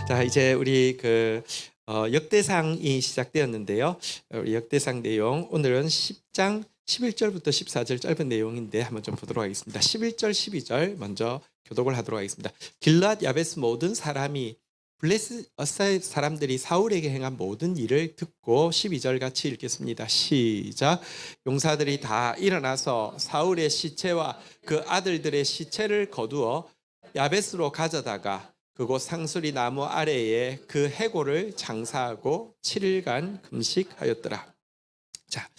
자, 이제 우리 역대상이 시작되었는데요. 우리 역대상 내용 오늘은 10장 11절부터 14절 짧은 내용인데 한번 좀 보도록 하겠습니다. 11절, 12절 먼저 교독을 하도록 하겠습니다. 길앗 야베스 모든 사람이 블레스 어사의 사람들이 사울에게 행한 모든 일을 듣고 12절 같이 읽겠습니다. 시작. 용사들이 다 일어나서 사울의 시체와 그 아들들의 시체를 거두어 야베스로 가져다가 그곳 상수리 나무 아래에 그 해골을 장사하고 7일간 금식하였더라. 자,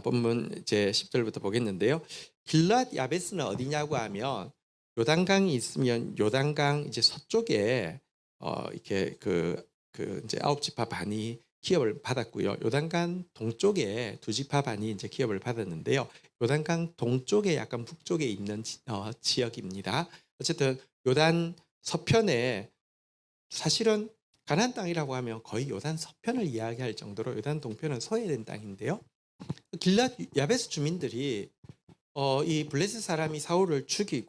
본문 이제 10절부터 보겠는데요. 길앗 야베스는 어디냐고 하면 요단강이 있으면 요단강 이제 서쪽에 이렇게 이제 9지파 반이 기업을 받았고요. 요단강 동쪽에 2지파 반이 이제 기업을 받았는데요. 요단강 동쪽에 약간 북쪽에 있는 지역입니다. 어쨌든 요단 서편에 사실은 가나안 땅이라고 하면 거의 요단 서편을 이야기할 정도로 요단 동편은 소외된 땅인데요. 길앗 야베스 주민들이 이 블레셋 사람이 사울을 죽일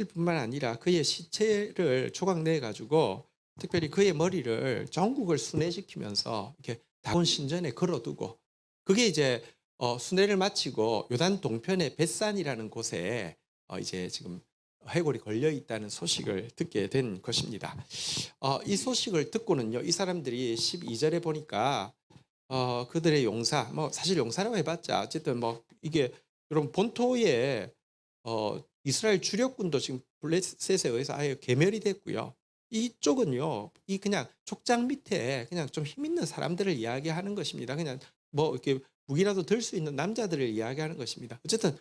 뿐만 아니라 그의 시체를 조각내 가지고 특별히 그의 머리를 전국을 순회시키면서 이렇게 다곤 신전에 걸어두고 그게 이제 순회를 마치고 요단 동편의 벳산이라는 곳에 이제 지금 해골이 걸려 있다는 소식을 듣게 된 것입니다. 이 소식을 듣고는요, 이 사람들이 12절에 보니까 그들의 용사, 뭐 사실 용사라고 해봤자 어쨌든 뭐 이게 여러분 본토에 이스라엘 주력군도 지금 블레셋에 의해서 아예 괴멸이 됐고요. 이쪽은요, 이 그냥 족장 밑에 그냥 좀 힘 있는 사람들을 이야기하는 것입니다. 그냥 뭐 이렇게 무기라도 들 수 있는 남자들을 이야기하는 것입니다. 어쨌든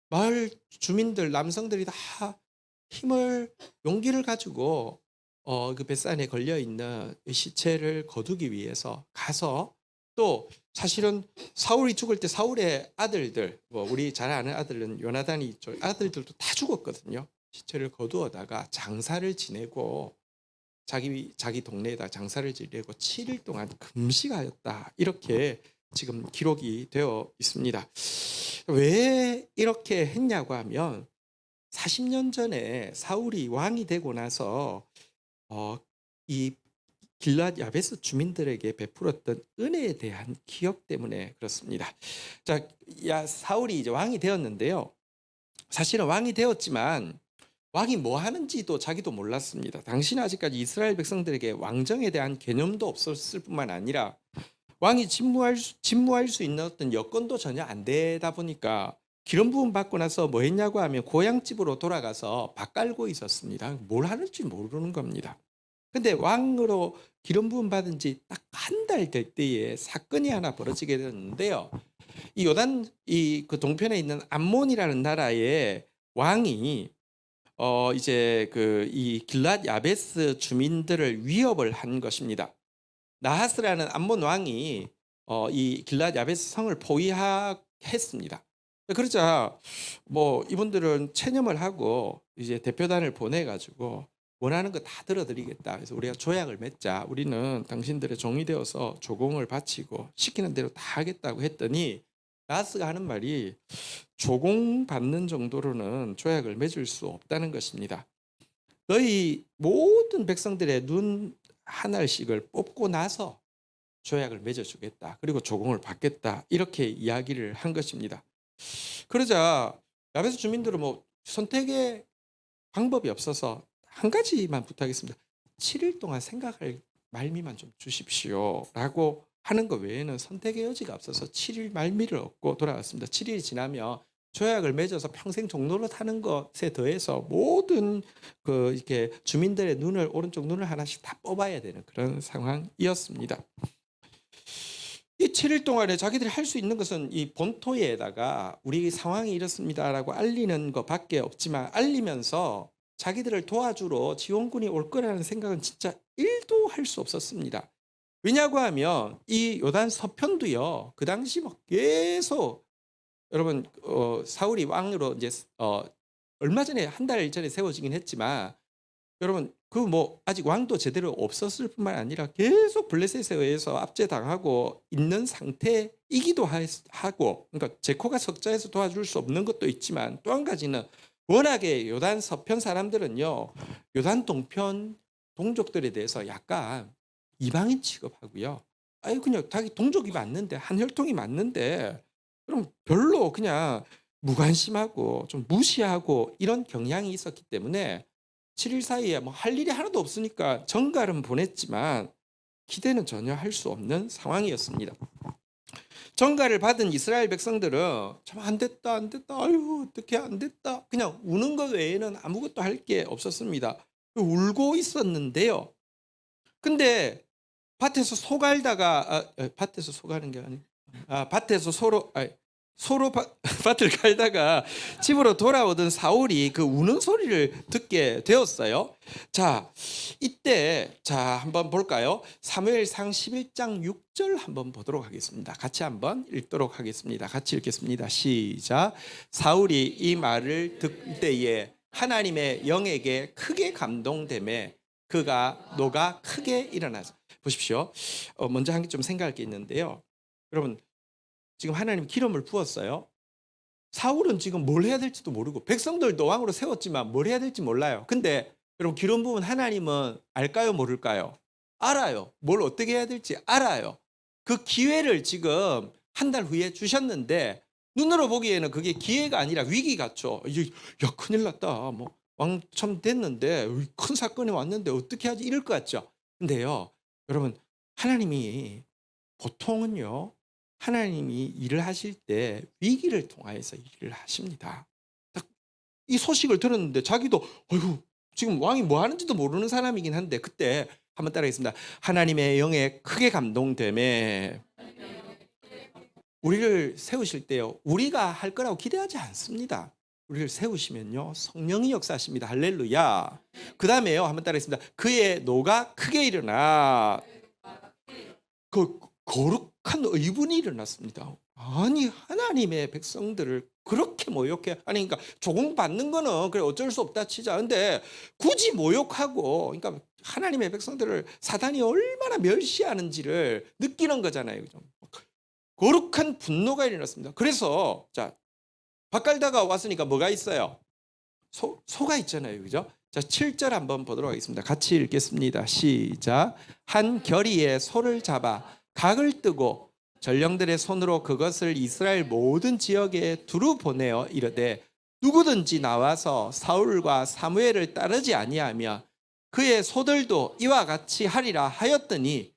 마을 주민들 남성들이 다 힘을 용기를 가지고 그 뱃산에 걸려 있는 시체를 거두기 위해서 가서 또 사실은 사울이 죽을 때 사울의 아들들 뭐 우리 잘 아는 아들은 요나단이 있죠. 아들들도 다 죽었거든요. 시체를 거두어다가 장사를 지내고 자기 동네에다 장사를 지내고 7일 동안 금식하였다. 이렇게 지금 기록이 되어 있습니다. 왜 이렇게 했냐고 하면 40년 전에 사울이 왕이 되고 나서 이 길앗 야베스 주민들에게 베풀었던 은혜에 대한 기억 때문에 그렇습니다. 자, 사울이 이제 왕이 되었는데요. 사실은 왕이 되었지만 왕이 뭐 하는지도 자기도 몰랐습니다. 당시는 아직까지 이스라엘 백성들에게 왕정에 대한 개념도 없었을 뿐만 아니라 왕이 직무할 수 있는 어떤 여건도 전혀 안 되다 보니까 기름 부음 받고 나서 뭐 했냐고 하면 고향집으로 돌아가서 밥 깔고 있었습니다. 뭘 하는지 모르는 겁니다. 근데 왕으로 기름 부음 받은 지 딱 한 달 될 때에 사건이 하나 벌어지게 되었는데요. 이 요단 그 동편에 있는 암몬이라는 나라의 왕이 이제 이 길앗 야베스 주민들을 위협을 한 것입니다. 나하스라는 암몬 왕이 이 길앗 야베스 성을 포위했습니다. 그러자 뭐 이분들은 체념을 하고 이제 대표단을 보내 가지고 원하는 거 다 들어드리겠다. 그래서 우리가 조약을 맺자. 우리는 당신들의 종이 되어서 조공을 바치고 시키는 대로 다 하겠다고 했더니 나하스가 하는 말이 조공 받는 정도로는 조약을 맺을 수 없다는 것입니다. 너희 모든 백성들의 눈 하나씩을 뽑고 나서 조약을 맺어주겠다. 그리고 조공을 받겠다. 이렇게 이야기를 한 것입니다. 그러자 야베스 주민들은 뭐 선택의 방법이 없어서 한 가지만 부탁했습니다. 7일 동안 생각할 말미만 좀 주십시오. 라고 하는 것 외에는 선택의 여지가 없어서 7일 말미를 얻고 돌아왔습니다. 7일이 지나면 조약을 맺어서 평생 종노릇 하는 것에 더해서 모든 이렇게 주민들의 오른쪽 눈을 하나씩 다 뽑아야 되는 그런 상황이었습니다. 이 7일 동안에 자기들이 할 수 있는 것은 이 본토에다가 우리 상황이 이렇습니다라고 알리는 것밖에 없지만 알리면서 자기들을 도와주러 지원군이 올 거라는 생각은 진짜 1도 할 수 없었습니다. 왜냐고 하면 이 요단 서편도요. 그 당시 막 계속 여러분 사울이 왕으로 이제 얼마 전에 한 달 전에 세워지긴 했지만 여러분 뭐 아직 왕도 제대로 없었을 뿐만 아니라 계속 블레셋에 의해서 압제당하고 있는 상태이기도 하고 그러니까 제코가 석자에서 도와줄 수 없는 것도 있지만 또 한 가지는 워낙에 요단 서편 사람들은요 요단 동편 동족들에 대해서 약간 이방인 취급하고요. 아니 그냥 자기 동족이 맞는데 한 혈통이 맞는데 그럼 별로 그냥 무관심하고 좀 무시하고 이런 경향이 있었기 때문에 7일 사이에 뭐 할 일이 하나도 없으니까 정갈은 보냈지만 기대는 전혀 할 수 없는 상황이었습니다. 정갈을 받은 이스라엘 백성들은 참 안 됐다 안 됐다 아유 어떻게 안 됐다 그냥 우는 것 외에는 아무것도 할 게 없었습니다. 울고 있었는데요. 근데 밭에서 소 갈다가 밭에서 소 가는 게 아니 밭에서 소로 밭을 갈다가 집으로 돌아오던 사울이 그 우는 소리를 듣게 되었어요. 자, 이때 한번 볼까요? 사무엘상 11장 6절 한번 보도록 하겠습니다. 같이 한번 읽도록 하겠습니다. 같이 읽겠습니다. 시작. 사울이 이 말을 듣을 때에 하나님의 영에게 크게 감동되매 그가 노가 크게 일어나서 보십시오. 먼저 한 개 좀 생각할 게 있는데요. 여러분 지금 하나님 기름을 부었어요. 사울은 지금 뭘 해야 될지도 모르고 백성들도 왕으로 세웠지만 뭘 해야 될지 몰라요. 근데 여러분 기름 부은 하나님은 알까요 모를까요? 알아요. 뭘 어떻게 해야 될지 알아요. 그 기회를 지금 한 달 후에 주셨는데 눈으로 보기에는 그게 기회가 아니라 위기 같죠. 야 큰일 났다. 뭐 왕참 됐는데 큰 사건이 왔는데 어떻게 하지 이럴 것 같죠. 근데요. 여러분 하나님이 보통은요. 하나님이 일을 하실 때 위기를 통하여서 일을 하십니다. 딱 이 소식을 들었는데 자기도 어휴 지금 왕이 뭐 하는지도 모르는 사람이긴 한데 그때 한번 따라하겠습니다. 하나님의 영에 크게 감동되매 우리를 세우실 때요. 우리가 할 거라고 기대하지 않습니다. 우리를 세우시면요. 성령이 역사하십니다. 할렐루야. 그 다음에요. 한번 따라하겠습니다. 그의 노가 크게 일어나 그 거룩한 의분이 일어났습니다. 아니 하나님의 백성들을 그렇게 모욕해 아니 그러니까 조공받는 거는 그래 어쩔 수 없다 치자. 근데 굳이 모욕하고 그러니까 하나님의 백성들을 사단이 얼마나 멸시하는지를 느끼는 거잖아요. 그죠? 거룩한 분노가 일어났습니다. 그래서 밭 갈다가 왔으니까 뭐가 있어요? 소가 있잖아요. 그죠? 7절 한번 보도록 하겠습니다. 같이 읽겠습니다. 시작. 한 결의에 소를 잡아 각을 뜨고 전령들의 손으로 그것을 이스라엘 모든 지역에 두루 보내어 이르되 누구든지 나와서 사울과 사무엘을 따르지 아니하며 그의 소들도 이와 같이 하리라 하였더니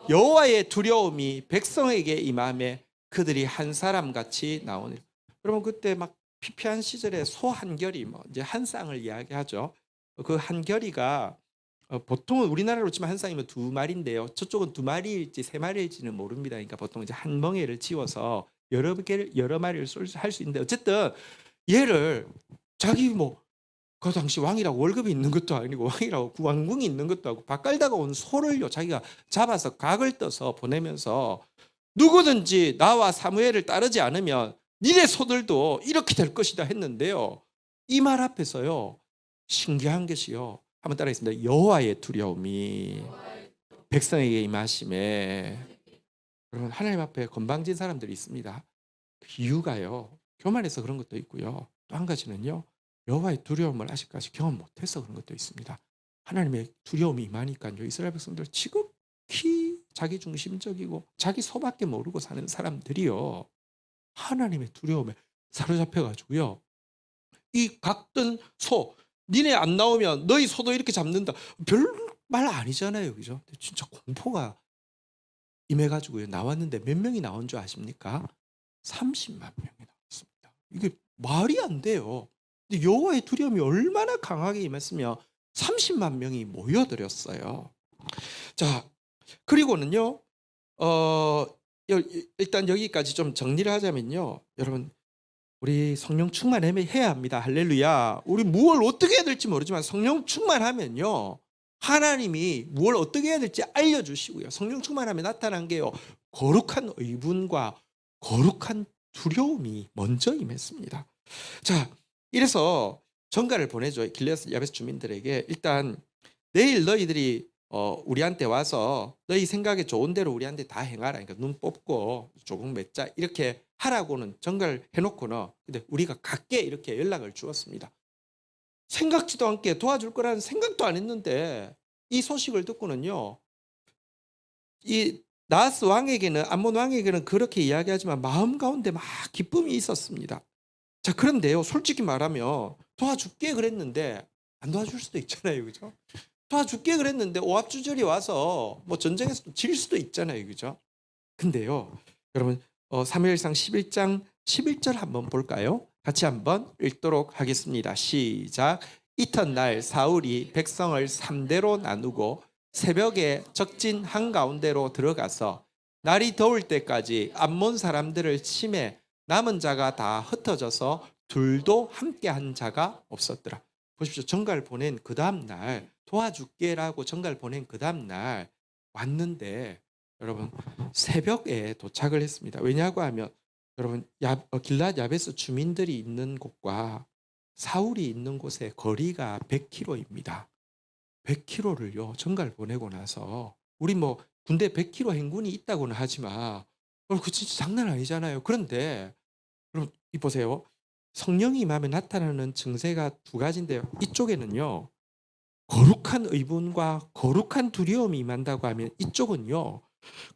여호와의 두려움이 백성에게 임하매 그들이 한 사람 같이 나오니. 여러분 그때 막 피폐한 시절에 소 한 결이 뭐 이제 한 쌍을 이야기하죠. 그 한 결이가 보통은 우리나라로 치면 한 쌍이면 두 마리인데요. 저쪽은 두 마리일지 세 마리일지는 모릅니다. 그러니까 보통 이제 한 멍에를 지워서 여러 마리를 할 수 있는데 어쨌든 얘를 자기 뭐 그 당시 왕이라고 월급이 있는 것도 아니고 왕이라고 왕궁이 있는 것도 아니고 밭 갈다가 온 소를요 자기가 잡아서 각을 떠서 보내면서 누구든지 나와 사무엘을 따르지 않으면 니네 소들도 이렇게 될 것이다 했는데요. 이 말 앞에서요 신기한 것이요. 한번 따라하겠습니다. 여호와의 두려움이 백성에게 임하심에. 여러분 하나님 앞에 건방진 사람들이 있습니다. 그 이유가요. 교만해서 그런 것도 있고요. 또 한 가지는요. 여호와의 두려움을 아직까지 경험 못해서 그런 것도 있습니다. 하나님의 두려움이 임하니까요. 이스라엘 백성들 지극히 자기중심적이고 자기 소밖에 모르고 사는 사람들이요. 하나님의 두려움에 사로잡혀가지고요. 이 각든 소 니네 안 나오면 너희 소도 이렇게 잡는다. 별말 아니잖아요. 그죠? 진짜 공포가 임해가지고요. 나왔는데 몇 명이 나온 줄 아십니까? 30만 명이 나왔습니다. 이게 말이 안 돼요. 근데 여호와의 두려움이 얼마나 강하게 임했으면 30만 명이 모여들었어요. 자, 그리고는요. 일단 여기까지 좀 정리를 하자면요. 여러분 우리 성령 충만해야 합니다. 할렐루야. 우리 무엇을 어떻게 해야 될지 모르지만 성령 충만하면요. 하나님이 무엇을 어떻게 해야 될지 알려주시고요. 성령 충만하면 나타난 게요. 거룩한 의분과 거룩한 두려움이 먼저 임했습니다. 자, 이래서 전가를 보내줘. 길르앗 야베스 주민들에게 일단 내일 너희들이 우리한테 와서 너희 생각에 좋은 대로 우리한테 다 행하라. 그러니까 눈 뽑고 조금 맺자 이렇게 하라고는 전가를 해놓고는 근데 우리가 갈게 이렇게 연락을 주었습니다. 생각지도 않게 도와줄 거라는 생각도 안 했는데 이 소식을 듣고는요. 이 나하스 왕에게는 암몬 왕에게는 그렇게 이야기하지만 마음 가운데 막 기쁨이 있었습니다. 자, 그런데요. 솔직히 말하면 도와줄게 그랬는데 안 도와줄 수도 있잖아요. 그죠? 도와줄게 그랬는데 오합주절이 와서 뭐 전쟁에서 질 수도 있잖아요. 그죠? 근데요. 여러분 사무엘상 11장 11절 한번 볼까요? 같이 한번 읽도록 하겠습니다. 시작. 이튿날 사울이 백성을 3대로 나누고 새벽에 적진 한가운데로 들어가서 날이 더울 때까지 암몬 사람들을 치매 남은 자가 다 흩어져서 둘도 함께 한 자가 없었더라. 보십시오. 전가를 보낸 그 다음 날 도와줄게라고 전가를 보낸 그 다음 날 왔는데 여러분 새벽에 도착을 했습니다. 왜냐고 하면 여러분 길랏 야베스 주민들이 있는 곳과 사울이 있는 곳의 거리가 100km입니다. 100km를요 전가를 보내고 나서 우리 뭐 군대 100km 행군이 있다고는 하지만 그 진짜 장난 아니잖아요. 그런데 여러분 이 보세요. 성령이 임하면 나타나는 증세가 두 가지인데요. 이쪽에는요 거룩한 의분과 거룩한 두려움이 임한다고 하면 이쪽은요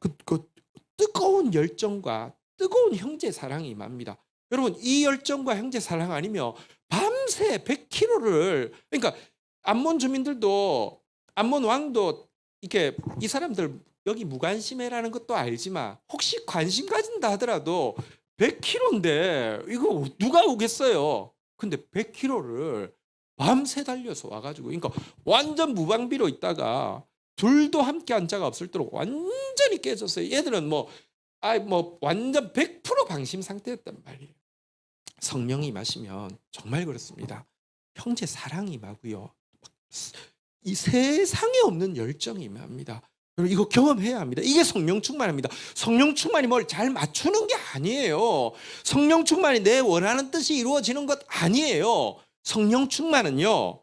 그 뜨거운 열정과 뜨거운 형제 사랑이 임합니다. 여러분 이 열정과 형제 사랑 아니면 밤새 100km를 그러니까 암몬 주민들도 암몬 왕도 이렇게 이 사람들 여기 무관심해라는 것도 알지만 혹시 관심 가진다 하더라도 100km인데 이거 누가 오겠어요. 근데 100km를 밤새 달려서 와가지고 그러니까 완전 무방비로 있다가 둘도 함께 한 자가 없을 때로 완전히 깨졌어요. 얘들은 뭐 완전 100% 방심 상태였단 말이에요. 성령이 임하시면 정말 그렇습니다. 형제 사랑이 임하고요. 이 세상에 없는 열정이 임합니다. 여러분 이거 경험해야 합니다. 이게 성령 충만입니다. 성령 충만이 뭘 잘 맞추는 게 아니에요. 성령 충만이 내 원하는 뜻이 이루어지는 것 아니에요. 성령 충만은요.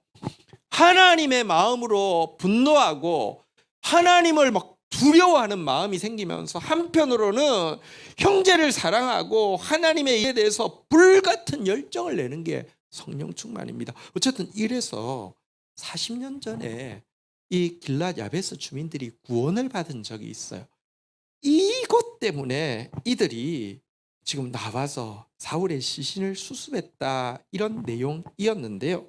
하나님의 마음으로 분노하고 하나님을 막 두려워하는 마음이 생기면서 한편으로는 형제를 사랑하고 하나님의 일에 대해서 불같은 열정을 내는 게 성령 충만입니다. 어쨌든 이래서 40년 전에 이 길랏 야베스 주민들이 구원을 받은 적이 있어요. 이것 때문에 이들이 지금 나와서 사울의 시신을 수습했다 이런 내용이었는데요.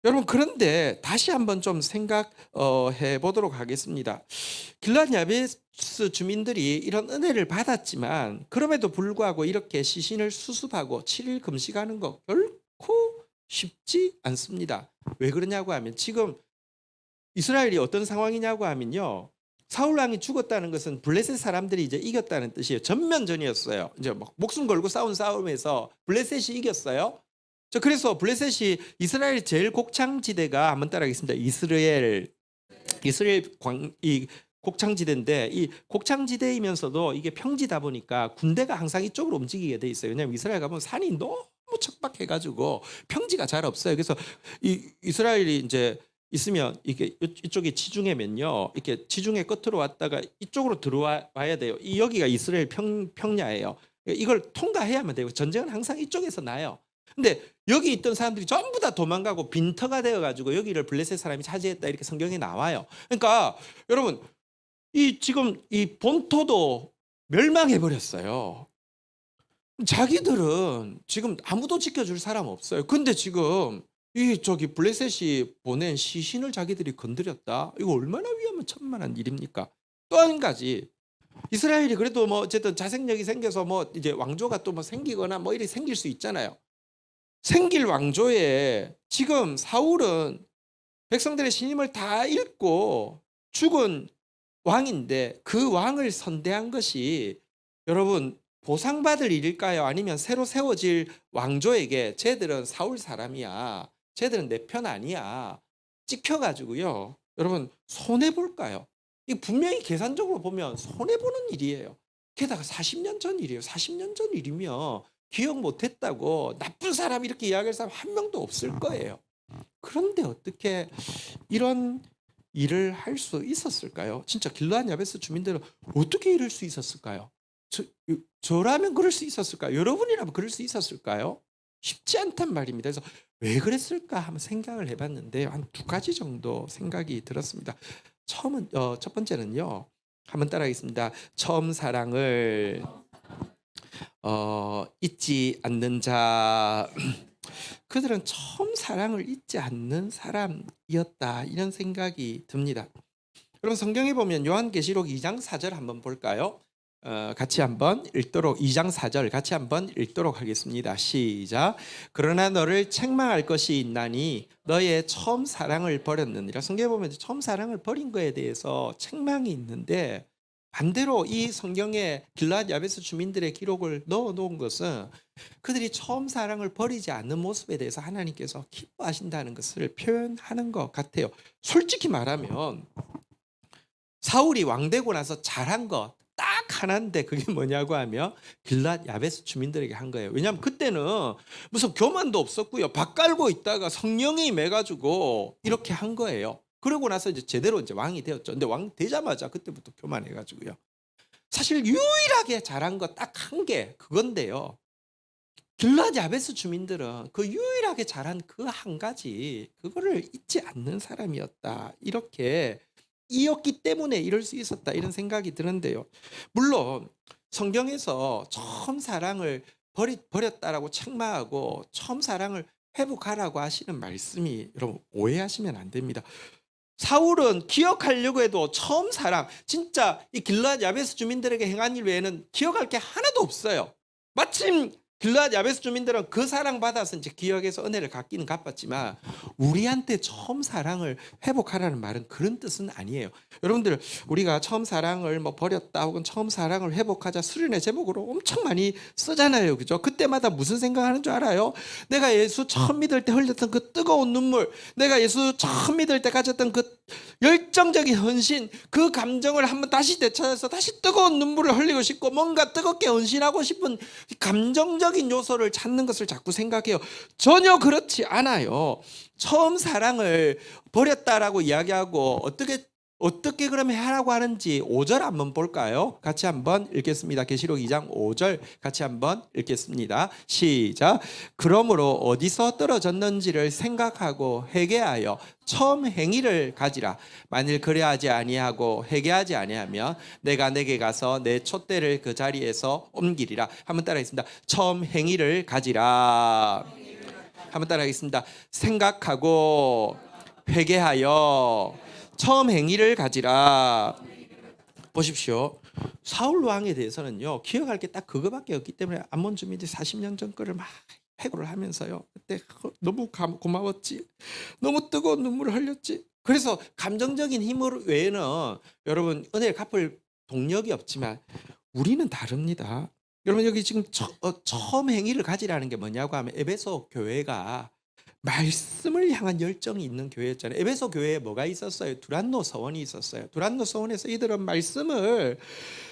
여러분 그런데 다시 한번 좀 생각해 보도록 하겠습니다. 길랏 야베스 주민들이 이런 은혜를 받았지만 그럼에도 불구하고 이렇게 시신을 수습하고 7일 금식하는 거 결코 쉽지 않습니다. 왜 그러냐고 하면 지금 이스라엘이 어떤 상황이냐고 하면요. 사울 왕이 죽었다는 것은 블레셋 사람들이 이제 이겼다는 뜻이에요. 전면전이었어요. 이제 막 목숨 걸고 싸운 싸움에서 블레셋이 이겼어요. 그래서 블레셋이 이스라엘 제일 곡창지대가 한번 따라하겠습니다. 이스라엘 이 곡창지대인데 이 곡창지대이면서도 이게 평지다 보니까 군대가 항상 이쪽으로 움직이게 돼 있어요. 왜냐하면 이스라엘 가면 산이 너무 척박해가지고 평지가 잘 없어요. 그래서 이 이스라엘이 이제 있으면 이게 이쪽에 지중해면요, 이렇게 지중해 끝으로 왔다가 이쪽으로 들어와야 돼요. 여기가 이스라엘 평야예요. 이걸 통과해야만 돼요. 전쟁은 항상 이쪽에서 나요. 근데 여기 있던 사람들이 전부 다 도망가고 빈터가 되어가지고 여기를 블레셋 사람이 차지했다 이렇게 성경에 나와요. 그러니까 여러분 지금 이 본토도 멸망해 버렸어요. 자기들은 지금 아무도 지켜줄 사람 없어요. 근데 지금 저기 블레셋이 보낸 시신을 자기들이 건드렸다. 이거 얼마나 위험한 일입니까? 또 한 가지 이스라엘이 그래도 뭐 어쨌든 자생력이 생겨서 뭐 이제 왕조가 또 뭐 생기거나 뭐 이렇게 생길 수 있잖아요. 생길 왕조에 지금 사울은 백성들의 신임을 다 잃고 죽은 왕인데 그 왕을 선대한 것이 여러분 보상받을 일일까요? 아니면 새로 세워질 왕조에게 쟤들은 사울 사람이야. 쟤들은 내 편 아니야. 찍혀가지고요. 여러분 손해볼까요? 이 분명히 계산적으로 보면 손해보는 일이에요. 게다가 40년 전 일이에요. 40년 전 일이면 기억 못했다고 나쁜 사람 이렇게 이야기할 사람 한 명도 없을 거예요. 그런데 어떻게 이런 일을 할 수 있었을까요? 진짜 길르앗 야베스 주민들은 어떻게 이럴 수 있었을까요? 저라면 그럴 수 있었을까요? 여러분이라면 그럴 수 있었을까요? 쉽지 않단 말입니다. 그래서 왜 그랬을까 한번 생각을 해봤는데 한 두 가지 정도 생각이 들었습니다. 첫 번째는요. 한번 따라하겠습니다. 처음 사랑을 잊지 않는 자. 그들은 처음 사랑을 잊지 않는 사람이었다. 이런 생각이 듭니다. 그럼 성경에 보면 요한계시록 2장 4절 한번 볼까요? 같이 한번 읽도록 2장 4절 같이 한번 읽도록 하겠습니다. 시작. 그러나 너를 책망할 것이 있나니 너의 처음 사랑을 버렸느니라. 성경에 보면 처음 사랑을 버린 거에 대해서 책망이 있는데 반대로 이 성경에 길르앗 야베스 주민들의 기록을 넣어 놓은 것은 그들이 처음 사랑을 버리지 않는 모습에 대해서 하나님께서 기뻐하신다는 것을 표현하는 것 같아요. 솔직히 말하면 사울이 왕되고 나서 잘한 것 딱 하나인데 그게 뭐냐고 하면 길르앗 야베스 주민들에게 한 거예요. 왜냐하면 그때는 무슨 교만도 없었고요. 밥 깔고 있다가 성령이 임해가지고 이렇게 한 거예요. 그러고 나서 이제 제대로 이제 왕이 되었죠. 근데 왕 되자마자 그때부터 교만해가지고요. 사실 유일하게 잘한 거 딱 한 게 그건데요. 길르앗 야베스 주민들은 그 유일하게 잘한 그 한 가지 그거를 잊지 않는 사람이었다. 이렇게 이었기 때문에 이럴 수 있었다. 이런 생각이 드는데요. 물론 성경에서 처음 사랑을 버렸다라고 책망하고 처음 사랑을 회복하라고 하시는 말씀이 여러분 오해하시면 안 됩니다. 사울은 기억하려고 해도 처음 사랑, 진짜 이 길르앗 야베스 주민들에게 행한 일 외에는 기억할 게 하나도 없어요. 마침 길르앗 야베스 주민들은 그 사랑 받아서 이제 기억해서 은혜를 갚기는 갚았지만 우리한테 처음 사랑을 회복하라는 말은 그런 뜻은 아니에요. 여러분들 우리가 처음 사랑을 뭐 버렸다 혹은 처음 사랑을 회복하자 수련회 제목으로 엄청 많이 쓰잖아요. 그죠? 그때마다 무슨 생각하는 줄 알아요? 내가 예수 처음 믿을 때 흘렸던 그 뜨거운 눈물, 내가 예수 처음 믿을 때 가졌던 그 열정적인 헌신, 그 감정을 한번 다시 되찾아서 다시 뜨거운 눈물을 흘리고 싶고 뭔가 뜨겁게 헌신하고 싶은 감정적인 요소를 찾는 것을 자꾸 생각해요. 전혀 그렇지 않아요. 처음 사랑을 버렸다라고 이야기하고 어떻게 그러면 하라고 하는지 5절 한번 볼까요? 같이 한번 읽겠습니다. 계시록 2장 5절 같이 한번 읽겠습니다. 시작. 그러므로 어디서 떨어졌는지를 생각하고 회개하여 처음 행위를 가지라. 만일 그래하지 아니하고 회개하지 아니하면 내가 내게 가서 내 촛대를 그 자리에서 옮기리라. 한번 따라하겠습니다. 처음 행위를 가지라. 한번 따라하겠습니다. 생각하고 회개하여 처음 행위를 가지라. 보십시오. 사울 왕에 대해서는요. 기억할 게 딱 그거밖에 없기 때문에 암몬 주민들이 40년 전 거를 막 회고를 하면서요. 그때 너무 고마웠지. 너무 뜨거운 눈물을 흘렸지. 그래서 감정적인 힘 외에는 여러분 은혜를 갚을 동력이 없지만 우리는 다릅니다. 여러분 여기 지금 처음 행위를 가지라는 게 뭐냐고 하면 에베소 교회가 말씀을 향한 열정이 있는 교회였잖아요. 에베소 교회에 뭐가 있었어요? 두란노 서원이 있었어요. 두란노 서원에서 이들은 말씀을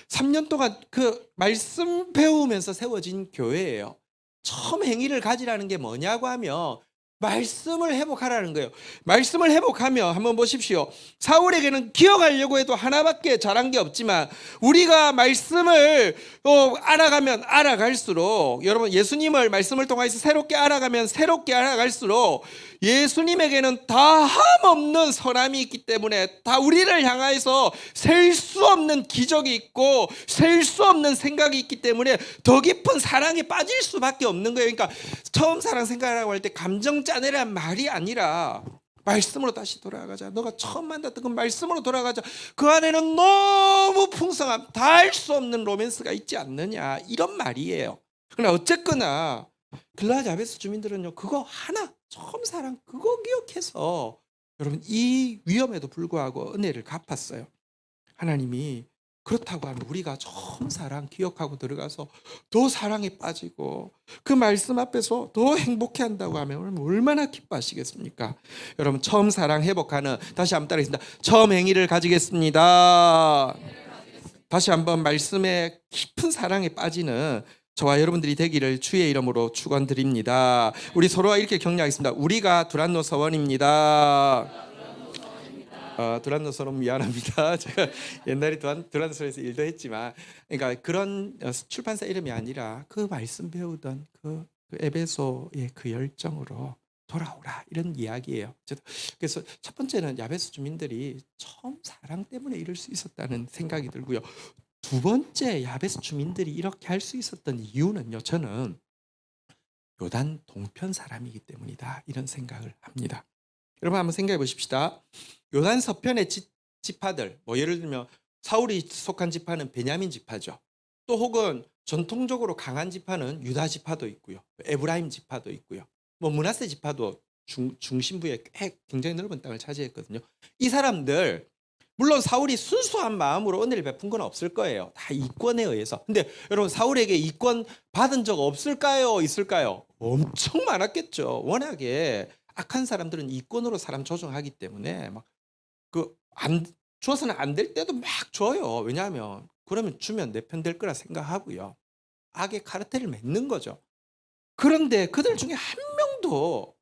3년 동안 그 말씀 배우면서 세워진 교회예요. 처음 행위를 가지라는 게 뭐냐고 하면 말씀을 회복하라는 거예요. 말씀을 회복하며 한번 보십시오. 사울에게는 기억하려고 해도 하나밖에 잘한 게 없지만 우리가 말씀을 알아가면 알아갈수록 여러분 예수님을 말씀을 통해서 새롭게 알아가면 새롭게 알아갈수록 예수님에게는 다함 없는 선함이 있기 때문에 다 우리를 향해서 셀 수 없는 기적이 있고 셀 수 없는 생각이 있기 때문에 더 깊은 사랑에 빠질 수밖에 없는 거예요. 그러니까 처음 사랑 생각하라고 할 때 감정 짜내란 말이 아니라 말씀으로 다시 돌아가자. 너가 처음 만났던 그 말씀으로 돌아가자. 그 안에는 너무 풍성한 닿을 수 없는 로맨스가 있지 않느냐 이런 말이에요. 그러나 어쨌거나 길르앗 야베스 주민들은요 그거 하나 처음 사랑 그거 기억해서 여러분 이 위험에도 불구하고 은혜를 갚았어요. 하나님이 그렇다고 하면 우리가 처음 사랑 기억하고 들어가서 더 사랑에 빠지고 그 말씀 앞에서 더 행복해 한다고 하면 얼마나 기뻐하시겠습니까? 여러분 처음 사랑 회복하는 다시 한번 따라하겠습니다. 처음 행위를 가지겠습니다. 다시 한번 말씀에 깊은 사랑에 빠지는 저와 여러분들이 되기를 주의 이름으로 축원드립니다. 우리 서로가 이렇게 격려하겠습니다. 우리가 두란노 서원입니다. 두란노 서원 미안합니다. 제가 옛날에 두란노서에서 일도 했지만, 그러니까 그런 출판사 이름이 아니라 그 말씀 배우던 그 그 에베소의 그 열정으로 돌아오라 이런 이야기예요. 그래서 첫 번째는 야베스 주민들이 처음 사랑 때문에 이럴 수 있었다는 생각이 들고요. 두 번째 야베스 주민들이 이렇게 할 수 있었던 이유는요. 저는 요단 동편 사람이기 때문이다 이런 생각을 합니다. 여러분 한번 생각해 보십시다. 요단 서편의 지파들, 뭐 예를 들면 사울이 속한 지파는 베냐민 지파죠. 또 혹은 전통적으로 강한 지파는 유다 지파도 있고요. 에브라임 지파도 있고요. 뭐 므낫세 지파도 중심부에 굉장히 넓은 땅을 차지했거든요. 이 사람들 물론 사울이 순수한 마음으로 은혜를 베푼 건 없을 거예요. 다 이권에 의해서. 근데 여러분 사울에게 이권 받은 적 없을까요? 있을까요? 엄청 많았겠죠. 워낙에 악한 사람들은 이권으로 사람 조종하기 때문에 막 그 안 줘서는 안 될 때도 막 줘요. 왜냐하면 그러면 주면 내 편 될 거라 생각하고요. 악의 카르텔을 맺는 거죠. 그런데 그들 중에 한 명도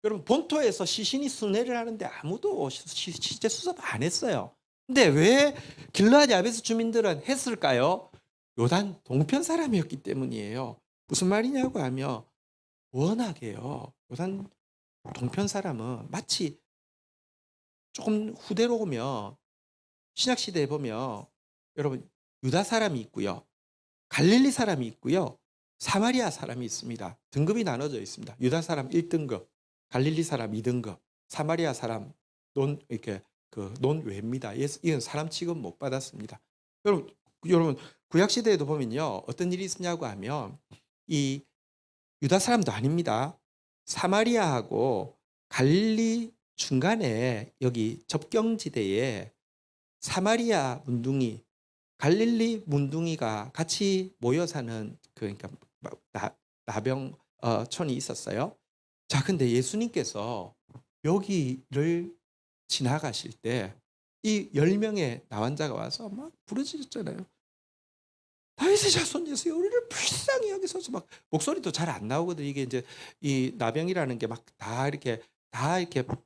여러분 본토에서 시신이 순회를 하는데 아무도 시체 수습 안 했어요. 근데 왜 길르앗 야베스 주민들은 했을까요? 요단 동편 사람이었기 때문이에요. 무슨 말이냐고 하면 워낙에요. 요단 동편 사람은 마치 조금 후대로 오면 신약 시대에 보면 여러분 유다 사람이 있고요. 갈릴리 사람이 있고요. 사마리아 사람이 있습니다. 등급이 나눠져 있습니다. 유다 사람 1등급, 갈릴리 사람 2등급, 사마리아 사람 논외입니다. 이건 사람 취급 못 받았습니다. 여러분 구약 시대에도 보면요. 어떤 일이 있었냐고 하면 이 유다 사람도 아닙니다. 사마리아하고 갈릴리 중간에 여기 접경지대에 사마리아 문둥이, 갈릴리 문둥이가 같이 모여 사는 그러니까 나병촌이 있었어요. 자, 근데 예수님께서 여기를 지나가실 때 이 10명의 나환자가 와서 막 부르짖었잖아요. 다윗의 자손 예수여 우리를 불쌍히 여기소서. 막 목소리도 잘 안 나오거든. 이게 이제 이 나병이라는 게 막 다 이렇게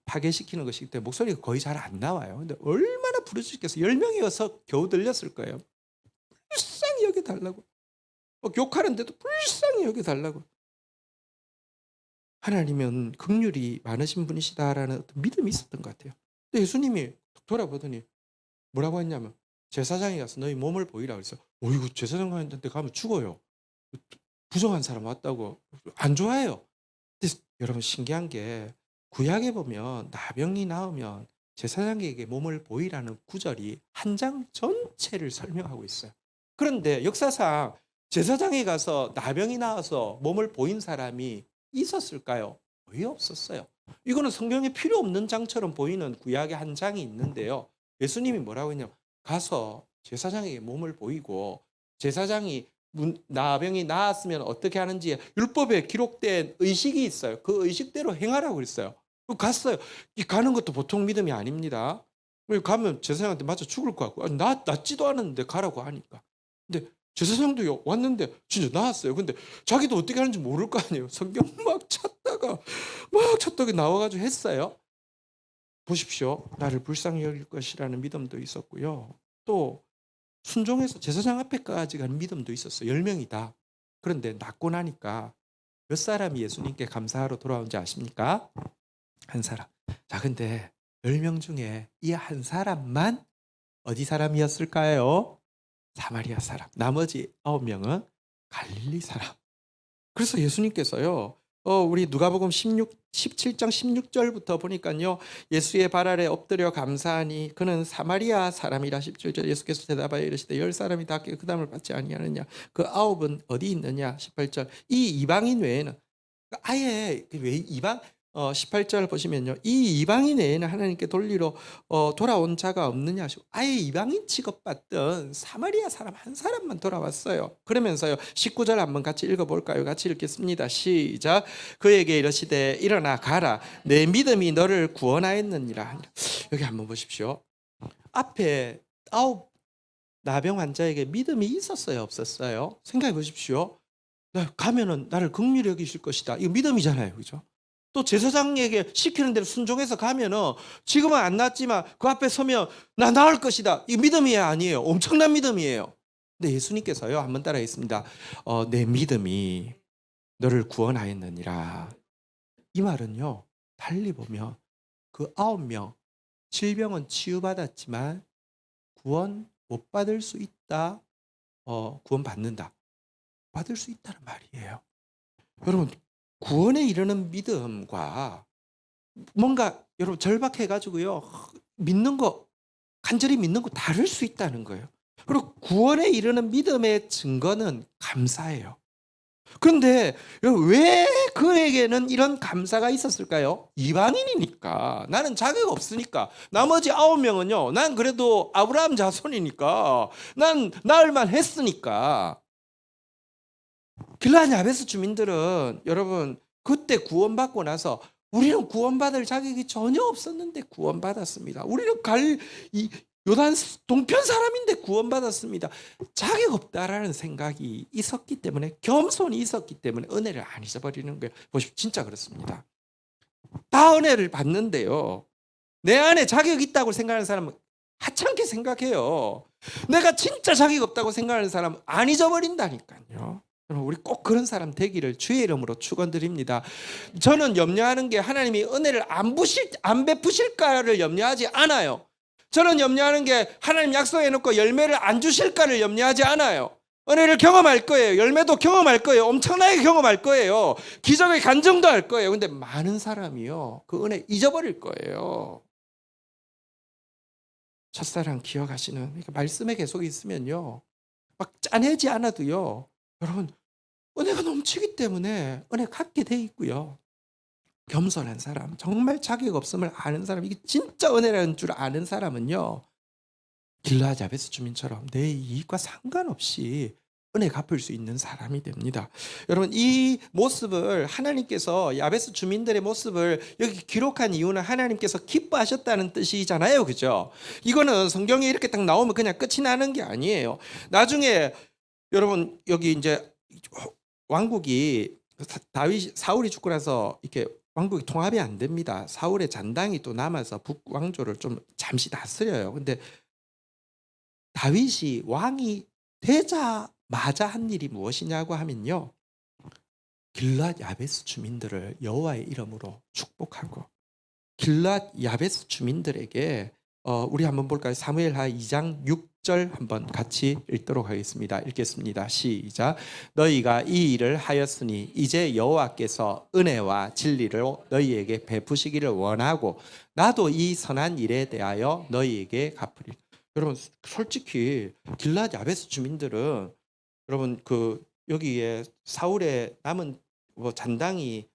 파괴시키는 것이기 때문에 목소리가 거의 잘 안 나와요. 근데 얼마나 부르짖겠어. 10명이어서 겨우 들렸을 거예요. 불쌍히 여겨달라고. 욕하는데도 불쌍히 여겨달라고. 하나님은 긍휼이 많으신 분이시다라는 어떤 믿음이 있었던 것 같아요. 근데 예수님이 돌아보더니 뭐라고 했냐면 제사장이 가서 너희 몸을 보이라 그랬어요. 이거 제사장한테 가면 죽어요. 부정한 사람 왔다고 안 좋아해요. 근데 여러분 신기한 게 구약에 보면 나병이 나오면 제사장에게 몸을 보이라는 구절이 한 장 전체를 설명하고 있어요. 그런데 역사상 제사장에 가서 나병이 나와서 몸을 보인 사람이 있었을까요? 거의 없었어요. 이거는 성경에 필요 없는 장처럼 보이는 구약의 한 장이 있는데요. 예수님이 뭐라고 했냐면 가서 제사장에게 몸을 보이고 제사장이 나병이 나았으면 어떻게 하는지 율법에 기록된 의식이 있어요. 그 의식대로 행하라고 그랬어요. 갔어요. 가는 것도 보통 믿음이 아닙니다. 가면 제사장한테 맞아 죽을 것 같고 낫지도 않았는데 가라고 하니까. 근데 제사장도 왔는데 진짜 나았어요. 근데 자기도 어떻게 하는지 모를 거 아니에요. 성경 막 찾다가 나와가지고 했어요. 보십시오. 나를 불쌍히 여길 것이라는 믿음도 있었고요. 또 순종해서 제사장 앞에까지 가는 믿음도 있었어요. 10명이다. 그런데 낫고 나니까 몇 사람이 예수님께 감사하러 돌아온지 아십니까? 한 사람. 자, 근데 10명 중에 이 한 사람만 어디 사람이었을까요? 사마리아 사람. 나머지 9명은 갈릴리 사람. 그래서 예수님께서요. 우리 누가복음 17장 16절부터 보니까요. 예수의 발 아래 엎드려 감사하니 그는 사마리아 사람이라. 17절 예수께서 대답하여 이르시되 10사람이 다 깨끗함을 받지 아니하느냐 그 9은 어디 있느냐. 18절 이 이방인 외에는 아예 왜 이방 18절 보시면요. 이 이방인 외에는 하나님께 돌리러 돌아온 자가 없느냐 하시고 아예 이방인 취급받던 사마리아 사람 한 사람만 돌아왔어요. 그러면서요. 19절 한번 같이 읽어볼까요? 같이 읽겠습니다. 시작. 그에게 이르시되 일어나 가라. 내 믿음이 너를 구원하였느니라. 여기 한번 보십시오. 앞에 9 나병 환자에게 믿음이 있었어요? 없었어요? 생각해 보십시오. 가면은 나를 긍휼히 여기실 것이다. 이거 믿음이잖아요. 그죠? 또 제사장에게 시키는 대로 순종해서 가면은 지금은 안 낫지만 그 앞에 서면 나 나을 것이다. 이 믿음이에요, 아니에요? 엄청난 믿음이에요. 근데 예수님께서요 한번 따라하겠습니다. 내 믿음이 너를 구원하였느니라. 이 말은요, 달리 보면 그 9명 질병은 치유받았지만 구원 못 받을 수 있다. 구원 받는다. 받을 수 있다는 말이에요. 여러분, 구원에 이르는 믿음과 뭔가 여러분 절박해 가지고요. 믿는 거 간절히 믿는 거 다를 수 있다는 거예요. 그리고 구원에 이르는 믿음의 증거는 감사예요. 그런데 왜 그에게는 이런 감사가 있었을까요? 이방인이니까. 나는 자격 없으니까. 나머지 9명은요. 난 그래도 아브라함 자손이니까. 난 나을만 했으니까. 길라앗 야베스 주민들은 여러분 그때 구원받고 나서 우리는 구원받을 자격이 전혀 없었는데 구원받았습니다. 우리는 요단 동편 사람인데 구원받았습니다. 자격 없다라는 생각이 있었기 때문에, 겸손이 있었기 때문에 은혜를 안 잊어버리는 거예요. 보십시오. 진짜 그렇습니다. 다 은혜를 받는데요. 내 안에 자격이 있다고 생각하는 사람은 하찮게 생각해요. 내가 진짜 자격 없다고 생각하는 사람은 안 잊어버린다니까요. 우리 꼭 그런 사람 되기를 주의 이름으로 축원드립니다. 저는 염려하는 게 하나님이 은혜를 안 베푸실까를 염려하지 않아요. 저는 염려하는 게 하나님 약속해놓고 열매를 안 주실까를 염려하지 않아요. 은혜를 경험할 거예요. 열매도 경험할 거예요. 엄청나게 경험할 거예요. 기적의 간증도 할 거예요. 근데 많은 사람이요, 그 은혜 잊어버릴 거예요. 첫사랑 기억하시는, 그러니까 말씀에 계속 있으면요, 막 짜내지 않아도요, 여러분 은혜가 넘치기 때문에 은혜 갖게 돼 있고요. 겸손한 사람, 정말 자격 없음을 아는 사람, 이게 진짜 은혜라는 줄 아는 사람은요, 길라앗 야베스 주민처럼 내 이익과 상관없이 은혜 갚을 수 있는 사람이 됩니다. 여러분, 이 모습을 하나님께서 야베스 주민들의 모습을 여기 기록한 이유는 하나님께서 기뻐하셨다는 뜻이잖아요. 그죠? 이거는 성경에 이렇게 딱 나오면 그냥 끝이 나는 게 아니에요. 나중에 여러분 여기 이제 왕국이 사울이 죽고 나서 이렇게 왕국이 통합이 안 됩니다. 사울의 잔당이 또 남아서 북왕조를 좀 잠시 다스려요. 근데 다윗이 왕이 되자마자 한 일이 무엇이냐고 하면요, 길앗 야베스 주민들을 여호와의 이름으로 축복하고, 길앗 야베스 주민들에게 우리 한번 볼까요? 사무엘하 2장 6절 한번 같이 읽도록 하겠습니다. 읽겠습니다. 시작. 너희가 이 일을 하였으니 이제 여호와께서 은혜와 진리로 너희에게 베푸시기를 원하고 나도 이 선한 일에 대하여 너희에게 갚으리. 여러분, 솔직히 길앗 야베스 주민들은 여러분 여기에 사울의 남은 잔당이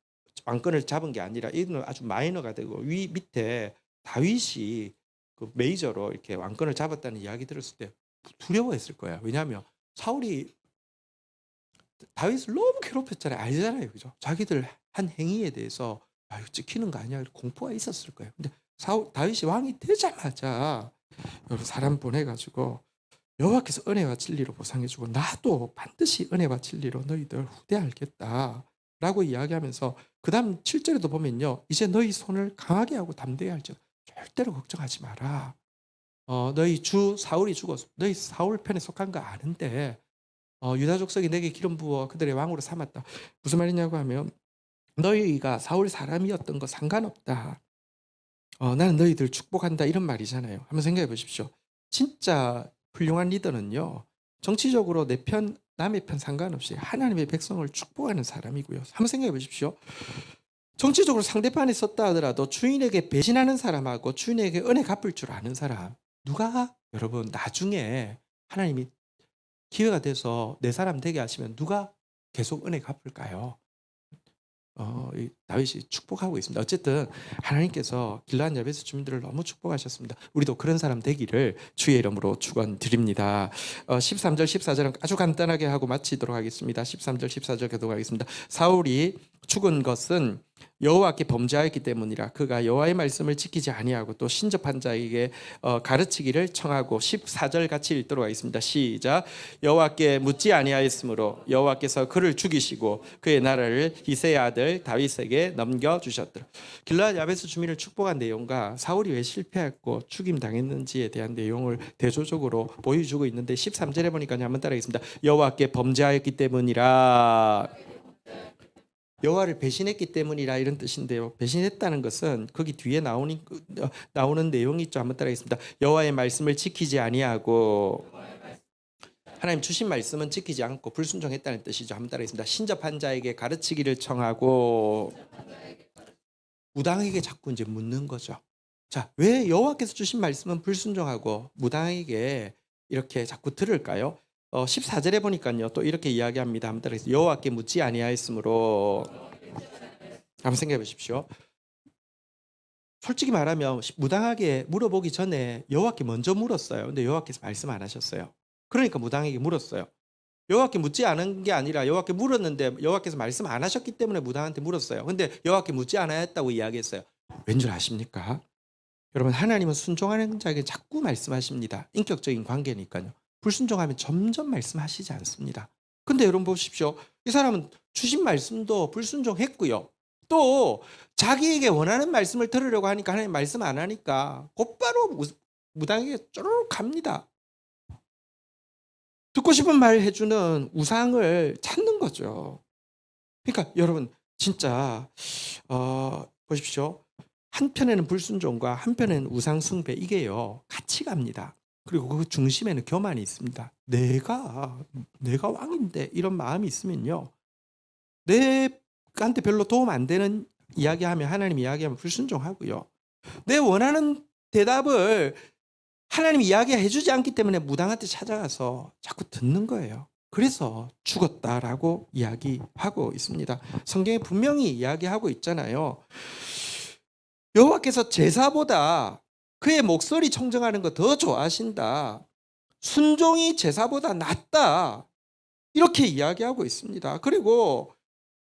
왕권을 잡은 게 아니라 이는 아주 마이너가 되고 밑에 다윗이 그 메이저로 이렇게 왕권을 잡았다는 이야기 들었을 때 두려워했을 거야. 왜냐하면 사울이 다윗을 너무 괴롭혔잖아요. 알잖아요, 그죠? 자기들 한 행위에 대해서 이거 찍히는 거 아니야? 공포가 있었을 거예요. 근데 다윗이 왕이 되자마자 여러분 사람 보내가지고 여호와께서 은혜와 진리로 보상해주고 나도 반드시 은혜와 진리로 너희들 후대하겠다라고 이야기하면서 그 다음 7절에도 보면요, 이제 너희 손을 강하게 하고 담대히 할지어다. 절대로 걱정하지 마라. 너희 주 사울이 죽었어. 너희 사울 편에 속한 거 아는데 유다 족속이 내게 기름 부어 그들의 왕으로 삼았다. 무슨 말이냐고 하면 너희가 사울 사람이었던 거 상관없다. 나는 너희들 축복한다, 이런 말이잖아요. 한번 생각해 보십시오. 진짜 훌륭한 리더는요, 정치적으로 내 편, 남의 편 상관없이 하나님의 백성을 축복하는 사람이고요. 한번 생각해 보십시오. 정치적으로 상대편에 섰다 하더라도 주인에게 배신하는 사람하고 주인에게 은혜 갚을 줄 아는 사람, 누가 여러분 나중에 하나님이 기회가 돼서 내 사람 되게 하시면 누가 계속 은혜 갚을까요? 다윗이 축복하고 있습니다. 어쨌든 하나님께서 길앗 야베스 주민들을 너무 축복하셨습니다. 우리도 그런 사람 되기를 주의 이름으로 축원드립니다. 13절 14절은 아주 간단하게 하고 마치도록 하겠습니다. 13절 14절 교독하겠습니다. 사울이 죽은 것은 여호와께 범죄하였기 때문이라. 그가 여호와의 말씀을 지키지 아니하고 또 신접한 자에게 가르치기를 청하고. 14절 같이 읽도록 하겠습니다. 시작. 여호와께 묻지 아니하였으므로 여호와께서 그를 죽이시고 그의 나라를 이새의 아들 다윗에게 넘겨주셨더라. 길앗 야베스 주민을 축복한 내용과 사울이 왜 실패했고 죽임 당했는지에 대한 내용을 대조적으로 보여주고 있는데 13절에 보니까 한번 따라하겠습니다. 여호와께 범죄하였기 때문이라. 여호와를 배신했기 때문이라 이런 뜻인데요. 배신했다는 것은 거기 뒤에 나오는 내용이 있죠. 한번 따라하겠습니다. 여호와의 말씀을 지키지 아니하고 하나님 주신 말씀은 지키지 않고 불순종했다는 뜻이죠. 한번 따라하겠습니다. 신접한 자에게 가르치기를 청하고 무당에게 자꾸 이제 묻는 거죠. 자, 왜 여호와께서 주신 말씀은 불순종하고 무당에게 이렇게 자꾸 들을까요? 14절에 보니까요. 또 이렇게 이야기합니다. 한번 따라해서 여호와께 묻지 아니하였으므로 한번 생각해 보십시오. 솔직히 말하면 무당에게 물어보기 전에 여호와께 먼저 물었어요. 근데 여호와께서 말씀 안 하셨어요. 그러니까 무당에게 물었어요. 여호와께 묻지 않은 게 아니라 여호와께 물었는데 여호와께서 말씀 안 하셨기 때문에 무당한테 물었어요. 근데 여호와께 묻지 않아야 했다고 이야기했어요. 왠 줄 아십니까? 여러분, 하나님은 순종하는 자에게 자꾸 말씀하십니다. 인격적인 관계니까요. 불순종하면 점점 말씀하시지 않습니다. 근데 여러분 보십시오. 이 사람은 주신 말씀도 불순종했고요. 또 자기에게 원하는 말씀을 들으려고 하니까 하나님 말씀 안 하니까 곧바로 무당에게 쪼르륵 갑니다. 듣고 싶은 말 해주는 우상을 찾는 거죠. 그러니까 여러분 진짜 보십시오. 한편에는 불순종과 한편에는 우상 숭배, 이게요 같이 갑니다. 그리고 그 중심에는 교만이 있습니다. 내가 왕인데 이런 마음이 있으면요, 내한테 별로 도움 안 되는 이야기하면, 하나님 이야기하면 불순종하고요, 내 원하는 대답을 하나님 이야기해 주지 않기 때문에 무당한테 찾아가서 자꾸 듣는 거예요. 그래서 죽었다라고 이야기하고 있습니다. 성경에 분명히 이야기하고 있잖아요. 여호와께서 제사보다 그의 목소리 청정하는 거 더 좋아하신다. 순종이 제사보다 낫다. 이렇게 이야기하고 있습니다. 그리고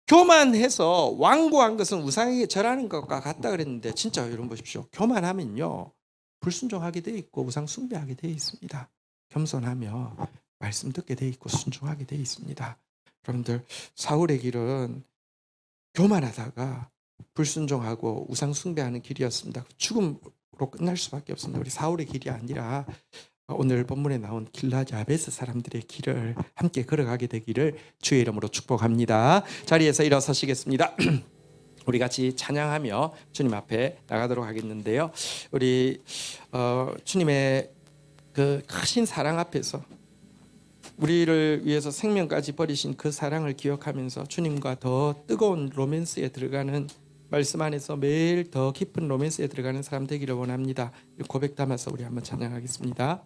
교만해서 완고한 것은 우상에게 절하는 것과 같다 그랬는데, 진짜 여러분 보십시오. 교만하면요 불순종하게 돼 있고 우상 숭배하게 돼 있습니다. 겸손하며 말씀 듣게 돼 있고 순종하게 돼 있습니다. 여러분들, 사울의 길은 교만하다가 불순종하고 우상 숭배하는 길이었습니다. 죽음으로 끝날 수밖에 없습니다. 우리 사울의 길이 아니라 오늘 본문에 나온 길앗 야베스 사람들의 길을 함께 걸어가게 되기를 주의 이름으로 축복합니다. 자리에서 일어서시겠습니다. 우리 같이 찬양하며 주님 앞에 나가도록 하겠는데요. 우리 주님의 그 크신 사랑 앞에서 우리를 위해서 생명까지 버리신 그 사랑을 기억하면서 주님과 더 뜨거운 로맨스에 들어가는, 말씀 안에서 매일 더 깊은 로맨스에 들어가는 사람 되기를 원합니다. 고백 담아서 우리 한번 찬양하겠습니다.